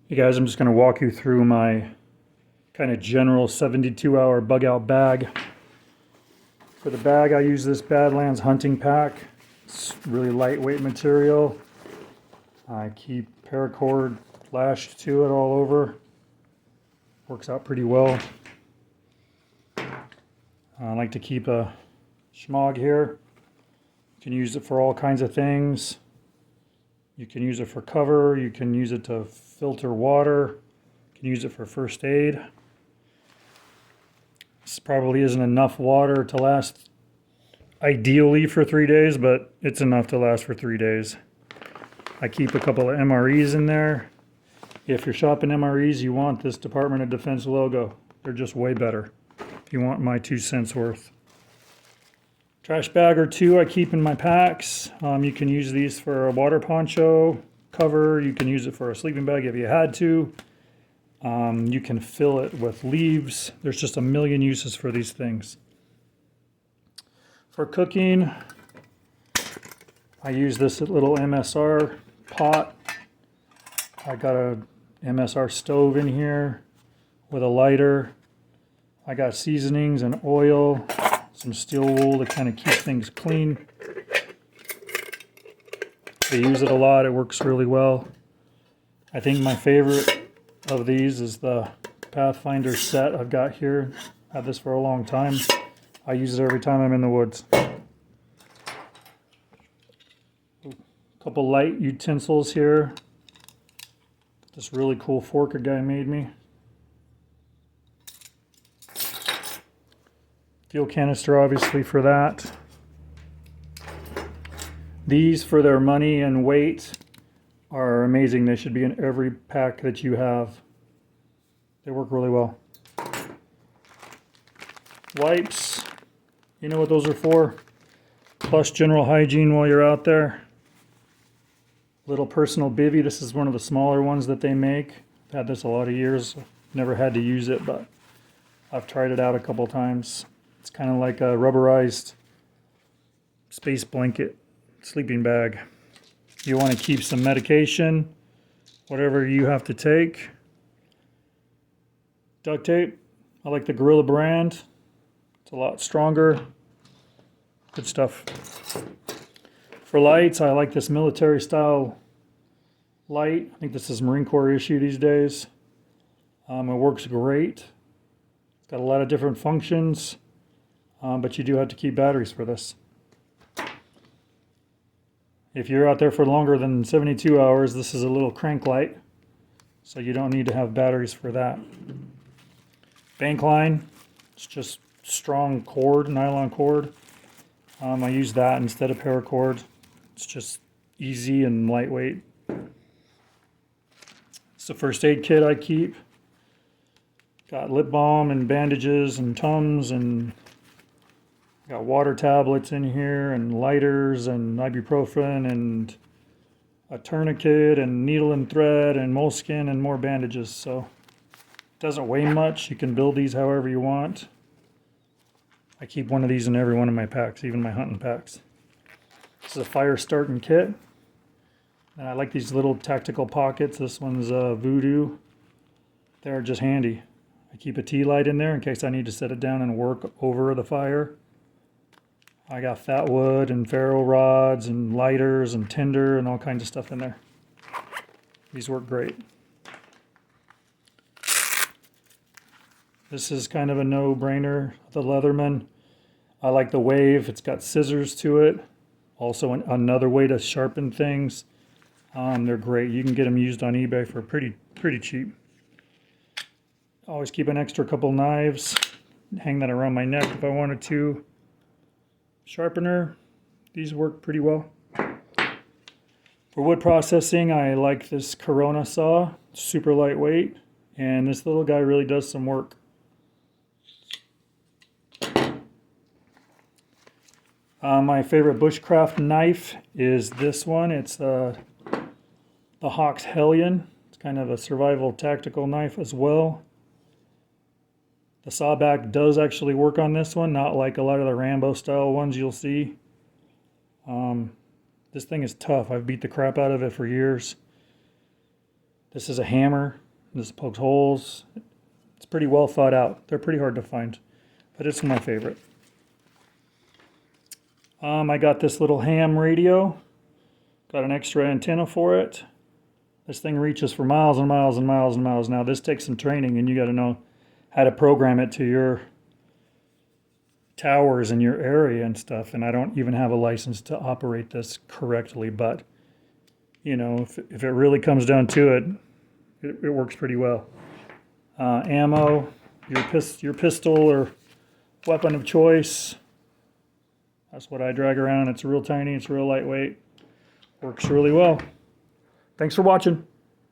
Hey guys, I'm just going to walk you through my kind of general 72-hour bug out bag. For the bag, I use this Badlands hunting pack. It's really lightweight material. I keep paracord lashed to it all over. Works out pretty well. I like to keep a schmog here. You can use it for all kinds of things. You can use it for cover, you can use it to filter water, you can use it for first aid. This probably isn't enough water to last ideally for 3 days, but it's enough to last for 3 days. I keep a couple of MREs in there. If you're shopping MREs, you want this Department of Defense logo. They're just way better if you want my 2 cents worth. Trash bag or two I keep in my packs. You can use these for a water poncho cover. You can use it for a sleeping bag if you had to. You can fill it with leaves. There's just a million uses for these things. For cooking, I use this little MSR pot. I got a MSR stove in here with a lighter. I got seasonings and oil. Some steel wool to kind of keep things clean. I use it a lot. It works really well. I think my favorite of these is the Pathfinder set I've got here. Had this for a long time. I use it every time I'm in the woods. A couple light utensils here. This really cool fork a guy made me. Fuel canister, obviously, for that. These, for their money and weight, are amazing. They should be in every pack that you have. They work really well. Wipes, you know what those are for. Plus general hygiene while you're out there. Little personal bivvy. This is one of the smaller ones that they make. I've had this a lot of years. Never had to use it, but I've tried it out a couple times. It's kind of like a rubberized space blanket sleeping bag. You want to keep some medication, whatever you have to take. Duct tape. I like the Gorilla brand. It's a lot stronger. Good stuff. For lights, I like this military style light. I think this is Marine Corps issue these days. It works great. It's got a lot of different functions. But you do have to keep batteries for this. If you're out there for longer than 72 hours, this is a little crank light, so you don't need to have batteries for that. Bankline, it's just strong cord, nylon cord. I use that instead of paracord. It's just easy and lightweight. It's the first aid kit I keep. Got lip balm and bandages and Tums, and got water tablets in here and lighters and ibuprofen and a tourniquet and needle and thread and moleskin and more bandages. So it doesn't weigh much. You can build these however you want. I keep one of these in every one of my packs, even my hunting packs. This is a fire starting kit. And I like these little tactical pockets. This one's Voodoo. They're just handy. I keep a tea light in there in case I need to set it down and work over the fire. I got fat wood and ferro rods and lighters and tinder and all kinds of stuff in there. These work great. This is kind of a no-brainer, the Leatherman. I like the Wave. It's got scissors to it. Also another way to sharpen things. They're great. You can get them used on eBay for pretty cheap. Always keep an extra couple knives. Hang that around my neck if I wanted to. Sharpener, these work pretty well. For wood processing, I like this Corona saw, super lightweight, and this little guy really does some work. My favorite Bushcraft knife is this one. It's the Hawk's Hellion. It's kind of a survival tactical knife as well. The sawback does actually work on this one, not like a lot of the Rambo style ones you'll see. This thing is tough. I've beat the crap out of it for years. This is a hammer. This pokes holes. It's pretty well thought out. They're pretty hard to find, but it's my favorite. I got this little ham radio. Got an extra antenna for it. This thing reaches for miles and miles and miles and miles. Now this takes some training, and you got to know how to program it to your towers in your area and stuff. And I don't even have a license to operate this correctly, but you know, if it really comes down to it, it works pretty well. Ammo, your pistol or weapon of choice. That's what I drag around. It's real tiny, it's real lightweight. Works really well. Thanks for watching.